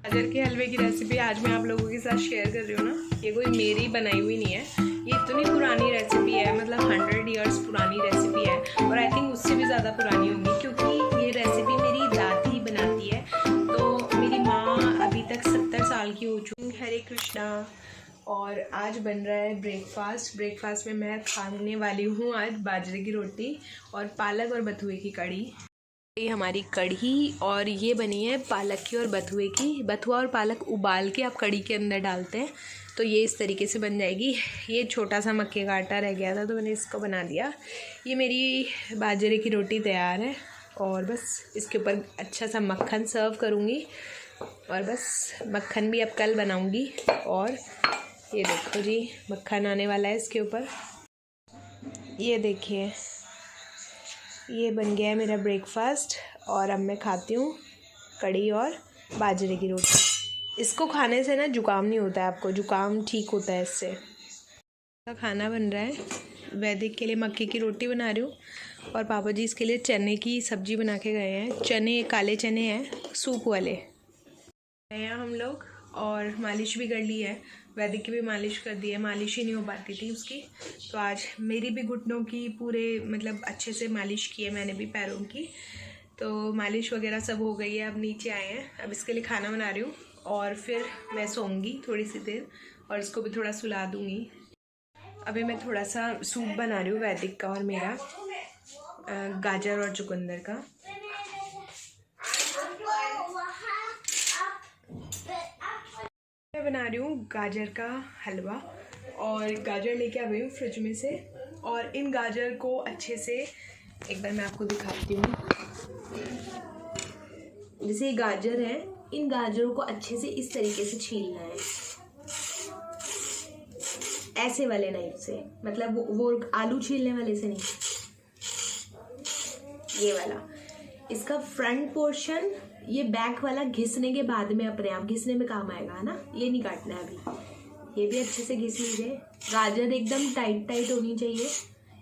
गाजर के हलवे की रेसिपी आज मैं आप लोगों के साथ शेयर कर रही हूँ ना। ये कोई मेरी बनाई हुई नहीं है, ये इतनी पुरानी रेसिपी है, मतलब 100 ईयर्स पुरानी रेसिपी है और आई थिंक उससे भी ज़्यादा पुरानी होगी क्योंकि ये रेसिपी मेरी दादी बनाती है। तो मेरी माँ अभी तक 70 साल की हो चुकी। हरे कृष्णा। और आज बन रहा है ब्रेकफास्ट में मैं खाने वाली हूँ आज बाजरे की रोटी और पालक और बथुए की कड़ी। ये हमारी कढ़ी और ये बनी है पालक की और बथुए की। बथुआ और पालक उबाल के आप कढ़ी के अंदर डालते हैं तो ये इस तरीके से बन जाएगी। ये छोटा सा मक्के का आटा रह गया था तो मैंने इसको बना दिया। ये मेरी बाजरे की रोटी तैयार है और बस इसके ऊपर अच्छा सा मक्खन सर्व करूँगी और बस मक्खन भी अब कल बनाऊँगी। और ये देखो जी, मक्खन आने वाला है इसके ऊपर। ये देखिए, ये बन गया है मेरा ब्रेकफास्ट और अब मैं खाती हूँ कढ़ी और बाजरे की रोटी। इसको खाने से ना जुकाम नहीं होता है, आपको जुकाम ठीक होता है इससे। खाना बन रहा है। वैदिक के लिए मक्के की रोटी बना रही हूँ और पापा जी इसके लिए चने की सब्ज़ी बना के गए हैं। चने काले चने हैं, सूप वाले हैं हम लोग। और मालिश भी कर ली है, वैदिक की भी मालिश कर दी है। मालिश ही नहीं हो पाती थी उसकी, तो आज मेरी भी घुटनों की पूरे मतलब अच्छे से मालिश की है मैंने भी, पैरों की। तो मालिश वगैरह सब हो गई है। अब नीचे आए हैं, अब इसके लिए खाना बना रही हूँ और फिर मैं सोऊंगी थोड़ी सी देर और इसको भी थोड़ा सुला दूँगी। अभी मैं थोड़ा सा सूप बना रही हूँ वैदिक का और मेरा, गाजर और चुकंदर का। मैं बना रही हूँ गाजर का हलवा और गाजर लेके आ गई हूँ फ्रिज में से। और इन गाजर को अच्छे से एक बार मैं आपको दिखाती हूँ। जैसे ये गाजर है, इन गाजरों को अच्छे से इस तरीके से छीलना है, ऐसे वाले नाइफ से, मतलब वो आलू छीलने वाले से नहीं, ये वाला। इसका फ्रंट पोर्शन, ये बैक वाला घिसने के बाद में अपने आप घिसने में काम आएगा, है ना। ये नहीं काटना है अभी, ये भी अच्छे से घिस लीजिए। गाजर एकदम टाइट होनी चाहिए,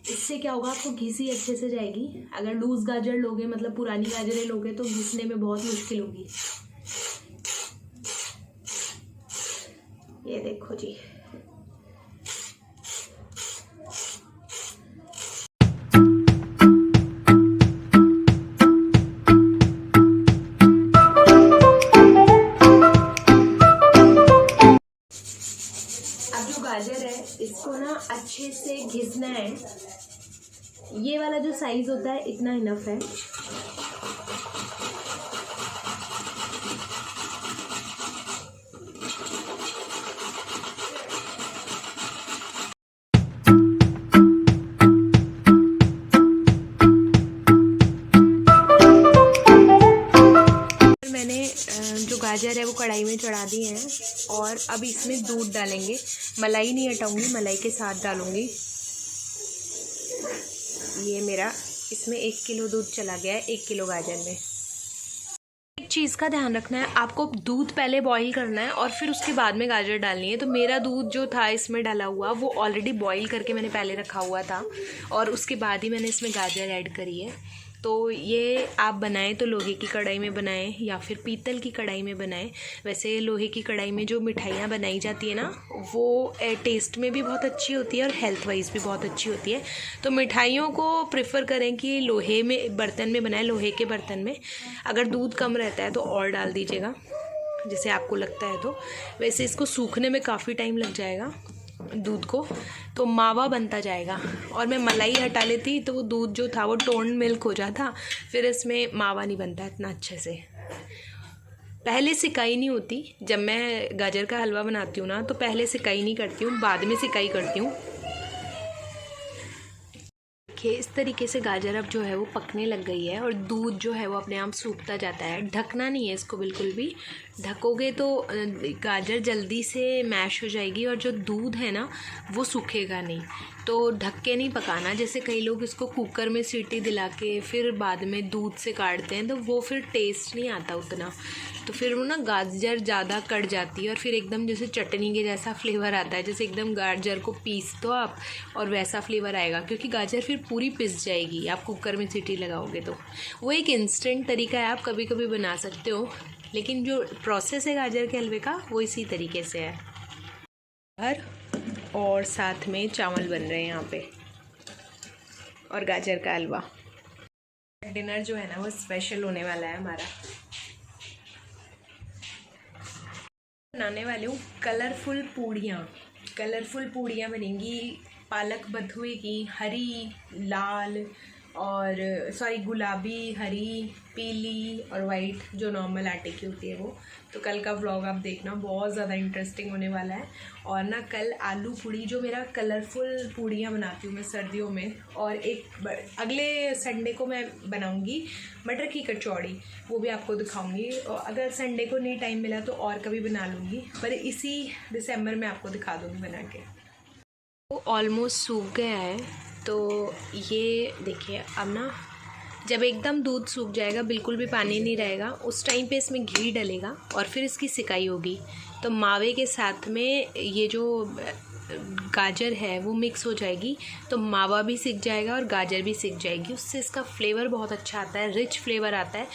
इससे क्या होगा, आपको घिसी अच्छे से जाएगी। अगर लूज गाजर लोगे, मतलब पुरानी गाजरें लोगे, तो घिसने में बहुत मुश्किल होगी। ये देखो जी, गाजर है इसको ना अच्छे से घिसना है। ये वाला जो साइज होता है इतना इनफ है। मैंने जो गाजर है वो कढ़ाई में चढ़ा दी है और अब इसमें दूध डालेंगे। मलाई नहीं हटाऊंगी, मलाई के साथ डालूंगी। ये मेरा इसमें 1 किलो दूध चला गया है 1 किलो गाजर में। एक चीज़ का ध्यान रखना है, आपको दूध पहले बॉईल करना है और फिर उसके बाद में गाजर डालनी है। तो मेरा दूध जो था इसमें डाला हुआ, वो ऑलरेडी बॉईल करके मैंने पहले रखा हुआ था और उसके बाद ही मैंने इसमें गाजर ऐड करी है। तो ये आप बनाएं तो लोहे की कढ़ाई में बनाएं या फिर पीतल की कढ़ाई में बनाएं। वैसे लोहे की कढ़ाई में जो मिठाइयाँ बनाई जाती है ना, वो टेस्ट में भी बहुत अच्छी होती है और हेल्थ वाइज भी बहुत अच्छी होती है। तो मिठाइयों को प्रेफर करें कि लोहे में बर्तन में बनाएं, लोहे के बर्तन में। अगर दूध कम रहता है तो और डाल दीजिएगा, जैसे आपको लगता है। तो वैसे इसको सूखने में काफ़ी टाइम लग जाएगा दूध को, तो मावा बनता जाएगा। और मैं मलाई हटा लेती तो वो दूध जो था वो टोन्ड मिल्क हो जाता, फिर इसमें मावा नहीं बनता इतना अच्छे से। पहले सिकाई नहीं होती, जब मैं गाजर का हलवा बनाती हूँ ना तो पहले सिकाई नहीं करती हूँ, बाद में सिकाई करती हूँ। देखिए इस तरीके से गाजर अब जो है वो पकने लग गई है और दूध जो है वो अपने आप सूखता जाता है। ढकना नहीं है इसको बिल्कुल भी, ढकोगे तो गाजर जल्दी से मैश हो जाएगी और जो दूध है ना वो सूखेगा नहीं। तो ढक के नहीं पकाना, जैसे कई लोग इसको कुकर में सीटी दिला के फिर बाद में दूध से काटते हैं, तो वो फिर टेस्ट नहीं आता उतना। तो फिर वो ना गाजर ज़्यादा कट जाती है और फिर एकदम जैसे चटनी के जैसा फ्लेवर आता है, जैसे एकदम गाजर को पीस दो आप और वैसा फ्लेवर आएगा, क्योंकि गाजर फिर पूरी पिस जाएगी आप कुकर में सीटी लगाओगे तो। वो एक इंस्टेंट तरीका है, आप कभी कभी बना सकते हो, लेकिन जो प्रोसेस है गाजर के हलवे का वो इसी तरीके से है। और साथ में चावल बन रहे हैं यहाँ पे और गाजर का हलवा। डिनर जो है ना वो स्पेशल होने वाला है हमारा। बनाने वाली हूँ कलरफुल पूड़ियाँ बनेंगी पालक बथुए की, हरी, लाल और गुलाबी, हरी, पीली और वाइट जो नॉर्मल आटे की होती है वो। तो कल का व्लॉग आप देखना, बहुत ज़्यादा इंटरेस्टिंग होने वाला है। और ना कल आलू पूड़ी, जो मेरा कलरफुल पूड़ियाँ बनाती हूँ मैं सर्दियों में, और एक अगले संडे को मैं बनाऊँगी मटर की कचौड़ी, वो भी आपको दिखाऊँगी। और अगर संडे को नहीं टाइम मिला तो और कभी बना लूँगी, पर इसी दिसंबर में आपको दिखा दूँगी बना के। वो ऑलमोस्ट सूख गया है, तो ये देखिए अब ना जब एकदम दूध सूख जाएगा, बिल्कुल भी पानी नहीं रहेगा, उस टाइम पे इसमें घी डलेगा और फिर इसकी सिकाई होगी। तो मावे के साथ में ये जो गाजर है वो मिक्स हो जाएगी, तो मावा भी सिक जाएगा और गाजर भी सिक जाएगी। उससे इसका फ्लेवर बहुत अच्छा आता है, रिच फ्लेवर आता है।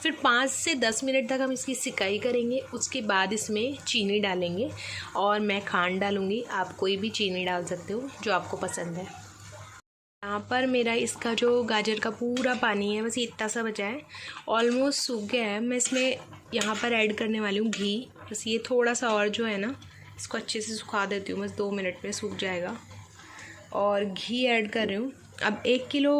फिर 5 से 10 मिनट तक हम इसकी सिकाई करेंगे। उसके बाद इसमें चीनी डालेंगे और मैं खांड डालूँगी। आप कोई भी चीनी डाल सकते हो जो आपको पसंद है। यहाँ पर मेरा इसका जो गाजर का पूरा पानी है बस इतना सा बचा है, ऑलमोस्ट सूख गया है। मैं इसमें यहाँ पर ऐड करने वाली हूँ घी। बस ये थोड़ा सा और जो है ना इसको अच्छे से सुखा देती हूँ, बस 2 मिनट में सूख जाएगा। और घी ऐड कर रही हूँ। अब 1 किलो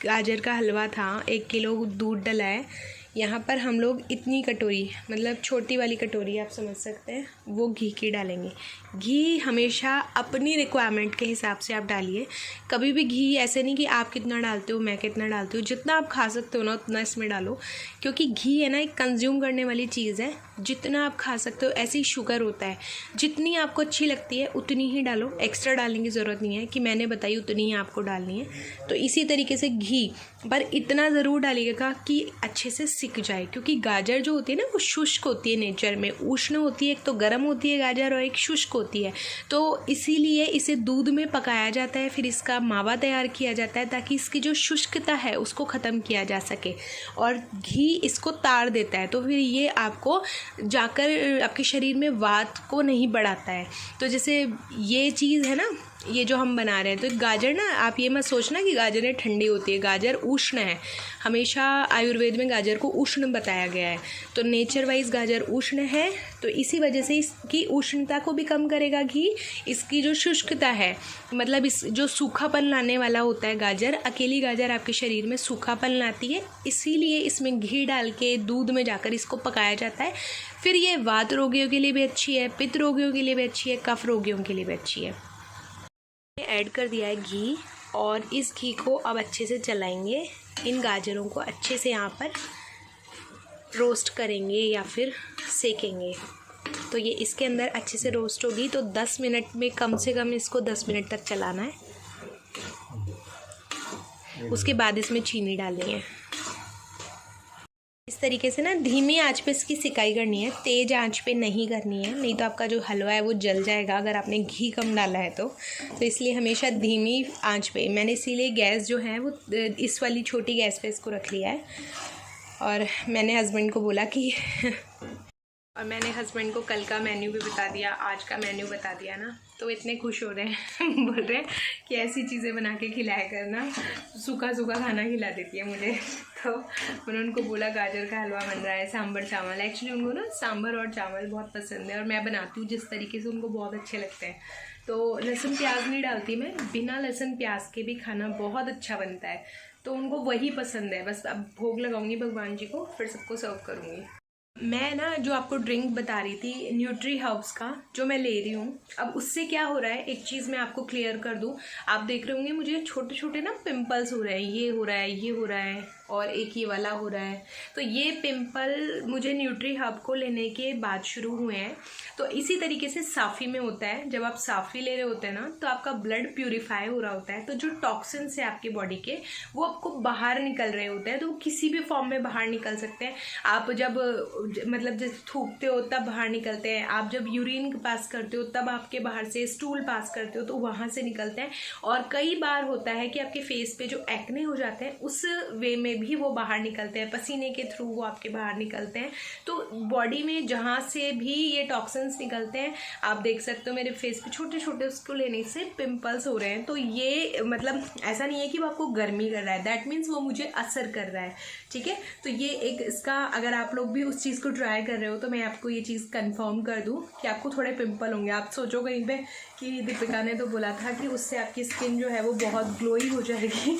गाजर का हलवा था, 1 किलो दूध डला है। यहाँ पर हम लोग इतनी कटोरी, मतलब छोटी वाली कटोरी आप समझ सकते हैं, वो घी की डालेंगे। घी हमेशा अपनी रिक्वायरमेंट के हिसाब से आप डालिए। कभी भी घी ऐसे नहीं कि आप कितना डालते हो मैं कितना डालती हूँ, जितना आप खा सकते हो ना उतना इसमें डालो, क्योंकि घी है ना एक कंज्यूम करने वाली चीज़ है। जितना आप खा सकते हो, ऐसे ही शुगर होता है, जितनी आपको अच्छी लगती है उतनी ही डालो, एक्स्ट्रा डालने की ज़रूरत नहीं है कि मैंने बताई उतनी ही आपको डालनी है। तो इसी तरीके से घी पर इतना ज़रूर डालिएगा कि अच्छे से सिक जाए, क्योंकि गाजर जो होती है ना वो शुष्क होती है, नेचर में उष्ण होती है, एक तो गर्म होती है गाजर और एक शुष्क होती है। तो इसीलिए इसे दूध में पकाया जाता है, फिर इसका मावा तैयार किया जाता है ताकि इसकी जो शुष्कता है उसको ख़त्म किया जा सके, और घी इसको तार देता है। तो फिर ये आपको जाकर आपके शरीर में वात को नहीं बढ़ाता है। तो जैसे ये चीज़ है ना, ये जो हम बना रहे हैं, तो गाजर ना आप ये मत सोचना कि गाजरें ठंडी होती है, गाजर उष्ण है। हमेशा आयुर्वेद में गाजर को उष्ण बताया गया है, तो नेचर वाइज गाजर उष्ण है। तो इसी वजह से इसकी उष्णता को भी कम करेगा घी। इसकी जो शुष्कता है, मतलब इस जो सूखापन लाने वाला होता है गाजर, अकेली गाजर आपके शरीर में सूखापन लाती है, इसीलिए इसमें घी डाल के दूध में जाकर इसको पकाया जाता है। फिर ये वात रोगियों के लिए भी अच्छी है, पित्त रोगियों के लिए भी अच्छी है, कफ रोगियों के लिए भी अच्छी है। ऐड कर दिया है घी, और इस घी को अब अच्छे से चलाएंगे। इन गाजरों को अच्छे से यहाँ पर रोस्ट करेंगे या फिर सेकेंगे। तो ये इसके अंदर अच्छे से रोस्ट होगी, तो 10 मिनट में कम से कम इसको 10 मिनट तक चलाना है। उसके बाद इसमें चीनी डालनी है। इस तरीके से ना धीमी आंच पे इसकी सिकाई करनी है, तेज़ आंच पे नहीं करनी है, नहीं तो आपका जो हलवा है वो जल जाएगा अगर आपने घी कम डाला है तो इसलिए हमेशा धीमी आंच पे। मैंने इसीलिए गैस जो है वो इस वाली छोटी गैस पे इसको रख लिया है। और मैंने हस्बैंड को बोला कि और मैंने हस्बैंड को कल का मेन्यू भी बता दिया, आज का मेन्यू बता दिया ना, तो इतने खुश हो रहे हैं बोल रहे हैं कि ऐसी चीज़ें बना के खिलाया करना, सूखा सूखा खाना खिला देती है मुझे। तो मैंने उनको बोला गाजर का हलवा बन रहा है, सांभर चावल। एक्चुअली उनको ना सांभर और चावल बहुत पसंद है, और मैं बनाती हूँ जिस तरीके से उनको बहुत अच्छे लगते हैं। तो लहसुन प्याज नहीं डालती मैं, बिना लहसुन प्याज के भी खाना बहुत अच्छा बनता है, तो उनको वही पसंद है। बस अब भोग लगाऊंगी भगवान जी को, फिर सबको सर्व करूँगी। मैं ना जो आपको ड्रिंक बता रही थी न्यूट्री हर्ब्स का, जो मैं ले रही हूँ, अब उससे क्या हो रहा है एक चीज़ मैं आपको क्लियर कर दूँ। आप देख रहे होंगे मुझे छोटे छोटे ना पिंपल्स हो रहे हैं, ये हो रहा है, ये हो रहा है, और एक ये वाला हो रहा है। तो ये पिंपल मुझे न्यूट्री हर्ब को लेने के बाद शुरू हुए हैं। तो इसी तरीके से साफ़ी में होता है, जब आप साफ़ी ले रहे होते हैं ना तो आपका ब्लड प्यूरिफाई हो रहा होता है, तो जो टॉक्सिन्स है आपकी बॉडी के वो आपको बाहर निकल रहे होते हैं, तो वो किसी भी फॉर्म में बाहर निकल सकते हैं। आप जब मतलब जब थूकते हो तब बाहर निकलते हैं, आप जब यूरिन पास करते हो तब आपके बाहर से स्टूल पास करते हो तो वहाँ से निकलते हैं। और कई बार होता है कि आपके फेस पे जो एक्ने हो जाते हैं उस वे में भी वो बाहर निकलते हैं, पसीने के थ्रू वो आपके बाहर निकलते हैं। तो बॉडी में जहाँ से भी ये टॉक्सिन्स निकलते हैं, आप देख सकते हो मेरे फेस पे छोटे छोटे उसको लेने से पिंपल्स हो रहे हैं। तो ये मतलब ऐसा नहीं है कि वो आपको गर्मी कर रहा है, दैट मीन्स वो मुझे असर कर रहा है, ठीक है। तो ये एक इसका अगर आप लोग भी उस चीज़ को ट्राई कर रहे हो तो मैं आपको ये चीज़ कंफर्म कर दूं कि आपको थोड़े पिंपल होंगे। आप सोचो कहीं पे कि दीपिका ने तो बोला था कि उससे आपकी स्किन जो है वो बहुत ग्लोई हो जाएगी।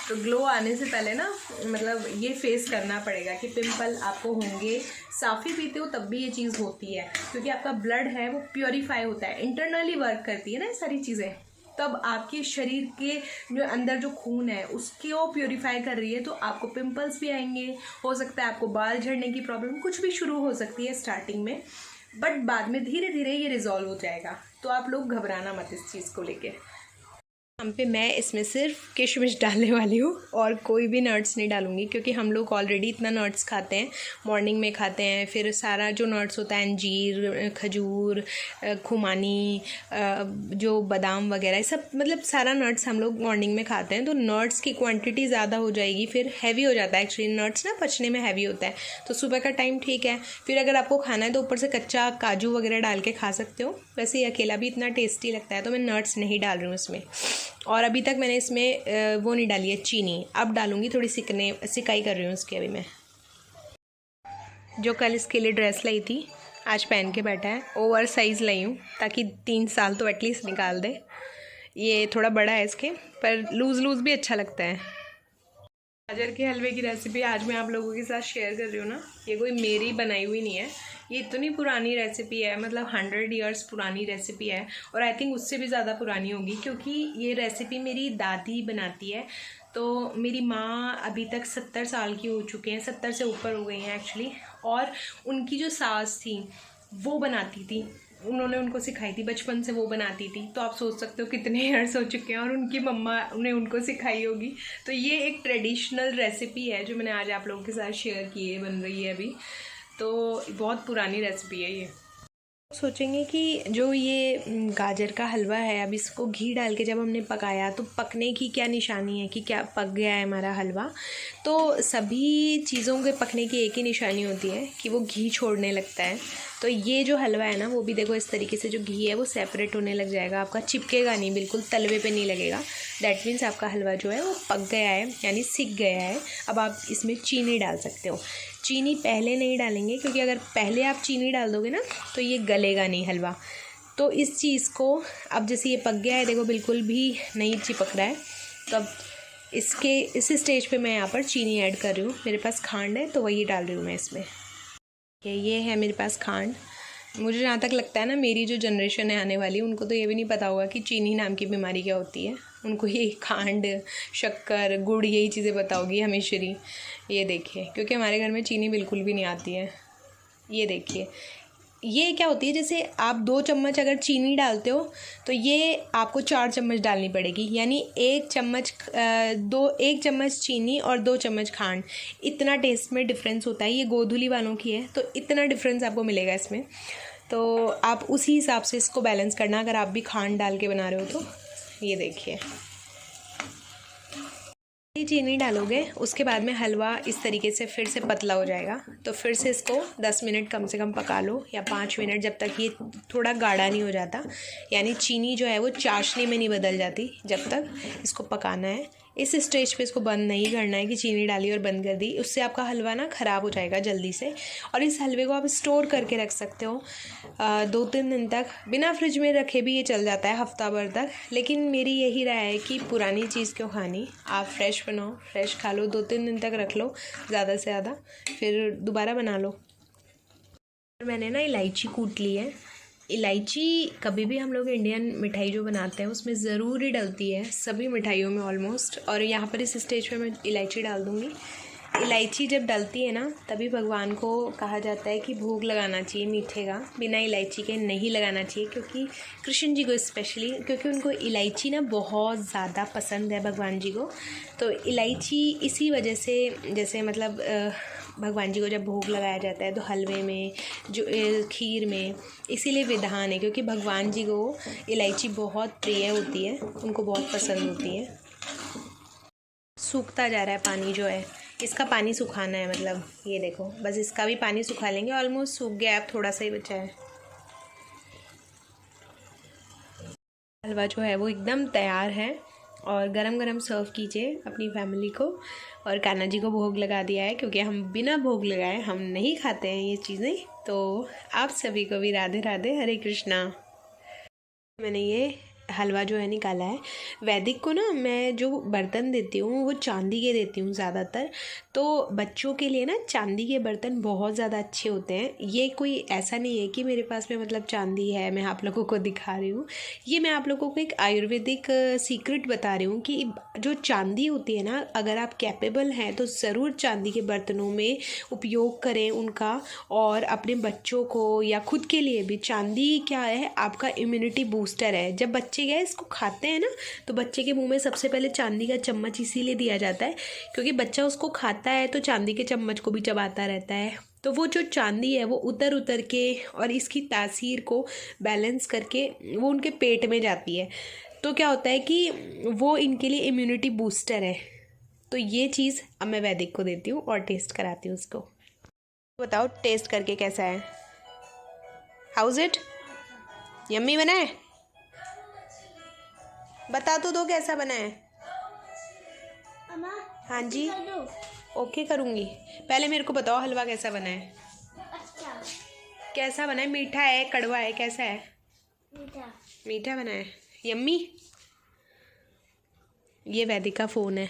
तो ग्लो आने से पहले ना मतलब ये फेस करना पड़ेगा कि पिंपल आपको होंगे। साफ़ी पीते हो तब भी ये चीज़ होती है, क्योंकि आपका ब्लड है वो प्योरीफाई होता है, इंटरनली वर्क करती है ना ये सारी चीज़ें, तब आपके शरीर के जो अंदर जो खून है उसको प्योरीफाई कर रही है। तो आपको पिंपल्स भी आएंगे, हो सकता है आपको बाल झड़ने की प्रॉब्लम, कुछ भी शुरू हो सकती है स्टार्टिंग में, बट बाद में धीरे धीरे ये रिजॉल्व हो जाएगा। तो आप लोग घबराना मत इस चीज़ को लेके। यहाँ पे मैं इसमें सिर्फ किशमिश डालने वाली हूँ और कोई भी नट्स नहीं डालूँगी, क्योंकि हम लोग ऑलरेडी इतना नट्स खाते हैं, मॉर्निंग में खाते हैं, फिर सारा जो नट्स होता है अंजीर, खजूर, खुमानी, जो बादाम वगैरह, सब मतलब सारा नट्स हम लोग मॉर्निंग में खाते हैं। तो नट्स की क्वांटिटी ज़्यादा हो जाएगी, फिर हैवी हो जाता है। एक्चुअली नट्स ना पचने में हैवी होता है। तो सुबह का टाइम ठीक है, फिर अगर आपको खाना है तो ऊपर से कच्चा काजू वगैरह डाल के खा सकते हो। वैसे ये अकेला भी इतना टेस्टी लगता है, तो मैं नट्स नहीं डाल रही हूँ इसमें। और अभी तक मैंने इसमें वो नहीं डाली है चीनी, अब डालूँगी, थोड़ी सिकाई कर रही हूँ इसकी। अभी मैं जो कल इसके लिए ड्रेस लाई थी आज पहन के बैठा है, ओवर साइज़ लाई हूँ ताकि 3 साल तो एटलीस्ट निकाल दे। ये थोड़ा बड़ा है इसके, पर लूज़ भी अच्छा लगता है। गाजर के हलवे की रेसिपी आज मैं आप लोगों के साथ शेयर कर रही हूँ ना। ये कोई मेरी बनाई हुई नहीं है, ये इतनी पुरानी रेसिपी है, मतलब 100 ईयर्स पुरानी रेसिपी है। और आई थिंक उससे भी ज़्यादा पुरानी होगी, क्योंकि ये रेसिपी मेरी दादी बनाती है। तो मेरी माँ अभी तक 70 साल की हो चुके हैं, 70 से ऊपर हो गई हैं एक्चुअली। और उनकी जो सास थी वो बनाती थी, उन्होंने उनको सिखाई थी, बचपन से वो बनाती थी। तो आप सोच सकते हो कितने ईयर्स हो चुके हैं और उनकी मम्मा ने उनको सिखाई होगी। तो ये एक ट्रेडिशनल रेसिपी है जो मैंने आज आप लोगों के साथ शेयर की है, बन रही है अभी। तो बहुत पुरानी रेसिपी है ये। सोचेंगे कि जो ये गाजर का हलवा है, अब इसको घी डाल के जब हमने पकाया तो पकने की क्या निशानी है कि क्या पक गया है हमारा हलवा। तो सभी चीज़ों के पकने की एक ही निशानी होती है कि वो घी छोड़ने लगता है। तो ये जो हलवा है ना, वो भी देखो इस तरीके से जो घी है वो सेपरेट होने लग जाएगा, आपका चिपकेगा नहीं, बिल्कुल तलवे पे नहीं लगेगा। दैट मीन्स आपका हलवा जो है वो पक गया है, यानी सिक गया है। अब आप इसमें चीनी डाल सकते हो। चीनी पहले नहीं डालेंगे, क्योंकि अगर पहले आप चीनी डाल दोगे ना तो ये गलेगा नहीं हलवा। तो इस चीज़ को अब जैसे ये पक गया है, देखो बिल्कुल भी नहीं चिपक रहा है, तो अब इस स्टेज पे मैं यहाँ पर चीनी ऐड कर रही हूँ। मेरे पास खांड है तो वही डाल रही हूँ मैं इसमें। ये है मेरे पास खांड। मुझे जहाँ तक लगता है ना, मेरी जो जनरेशन है आने वाली, उनको तो ये भी नहीं पता होगा कि चीनी नाम की बीमारी क्या होती है। उनको ये खांड, शक्कर, गुड़ यही चीज़ें पता होगी हमेशरी। ये देखिए, क्योंकि हमारे घर में चीनी बिल्कुल भी नहीं आती है। ये देखिए, ये क्या होती है, जैसे आप 2 चम्मच अगर चीनी डालते हो तो ये आपको 4 चम्मच डालनी पड़ेगी, यानी 1 चम्मच चीनी और 2 चम्मच खांड। इतना टेस्ट में डिफरेंस होता है। ये गोधुली वालों की है तो इतना डिफरेंस आपको मिलेगा इसमें। तो आप उसी हिसाब से इसको बैलेंस करना, अगर आप भी खांड डाल के बना रहे हो तो। ये देखिए, चीनी डालोगे उसके बाद में हलवा इस तरीके से फिर से पतला हो जाएगा। तो फिर से इसको 10 मिनट कम से कम पका लो, या 5 मिनट, जब तक ये थोड़ा गाढ़ा नहीं हो जाता, यानी चीनी जो है वो चाशनी में नहीं बदल जाती, जब तक इसको पकाना है। इस स्टेज पे इसको बंद नहीं करना है कि चीनी डाली और बंद कर दी, उससे आपका हलवा ना ख़राब हो जाएगा जल्दी से। और इस हलवे को आप स्टोर करके रख सकते हो 2-3 दिन तक, बिना फ्रिज में रखे भी ये चल जाता है हफ्ता भर तक। लेकिन मेरी यही राय है कि पुरानी चीज़ क्यों खानी, आप फ्रेश बनाओ, फ्रेश खा लो, 2-3 दिन तक रख लो ज़्यादा से ज़्यादा, फिर दोबारा बना लो। मैंने ना इलायची कूट ली है। इलायची कभी भी हम लोग इंडियन मिठाई जो बनाते हैं उसमें ज़रूर ही डलती है, सभी मिठाइयों में ऑलमोस्ट। और यहाँ पर इस स्टेज पे मैं इलायची डाल दूँगी। इलायची जब डलती है ना, तभी भगवान को कहा जाता है कि भोग लगाना चाहिए मीठे का, बिना इलायची के नहीं लगाना चाहिए, क्योंकि कृष्ण जी को स्पेशली, क्योंकि उनको इलायची ना बहुत ज़्यादा पसंद है भगवान जी को। तो इलायची इसी वजह से, जैसे मतलब भगवान जी को जब भोग लगाया जाता है तो हलवे में जो खीर में, इसीलिए विधान है क्योंकि भगवान जी को इलायची बहुत प्रिय होती है, उनको बहुत पसंद होती है। सूखता जा रहा है पानी जो है, इसका पानी सुखाना है, मतलब ये देखो बस इसका भी पानी सुखा लेंगे। ऑलमोस्ट सूख गया, अब थोड़ा सा ही बचा है। हलवा जो है वो एकदम तैयार है और गरम गरम सर्व कीजिए अपनी फैमिली को। और कान्हा जी को भोग लगा दिया है क्योंकि हम बिना भोग लगाए हम नहीं खाते हैं ये चीज़ें। तो आप सभी को भी राधे राधे, हरे कृष्णा। मैंने ये हलवा जो है निकाला है। वैदिक को ना मैं जो बर्तन देती हूँ वो चांदी के देती हूँ ज़्यादातर। तो बच्चों के लिए ना चांदी के बर्तन बहुत ज़्यादा अच्छे होते हैं। ये कोई ऐसा नहीं है कि मेरे पास में मतलब चांदी है मैं आप लोगों को दिखा रही हूँ। ये मैं आप लोगों को एक आयुर्वेदिक सीक्रेट बता रही हूँ कि जो चांदी होती है ना, अगर आप कैपेबल हैं तो ज़रूर चांदी के बर्तनों में उपयोग करें उनका। और अपने बच्चों को या खुद के लिए भी, चांदी क्या है, आपका इम्यूनिटी बूस्टर है। जब बच्चे गए इसको खाते हैं ना तो बच्चे के मुंह में सबसे पहले चांदी का चम्मच इसीलिए दिया जाता है क्योंकि बच्चा उसको खाता है तो चांदी के चम्मच को भी चबाता रहता है। तो वो जो चांदी है वो उतर उतर के और इसकी तासीर को बैलेंस करके वो उनके पेट में जाती है। तो क्या होता है कि वो इनके लिए इम्यूनिटी बूस्टर है। तो ये चीज़ अब मैं वैदिक को देती हूँ और टेस्ट कराती हूँ उसको। बताओ टेस्ट करके कैसा है, हाउज इट, यम्मी बना है? बता तो दो कैसा बना है। हाँ जी ओके करूँगी। पहले मेरे को बताओ हलवा कैसा बना है। अच्छा। कैसा बना है, मीठा है कड़वा है, कैसा है? मीठा। मीठा बना है, यम्मी। ये वैदिक का फ़ोन है।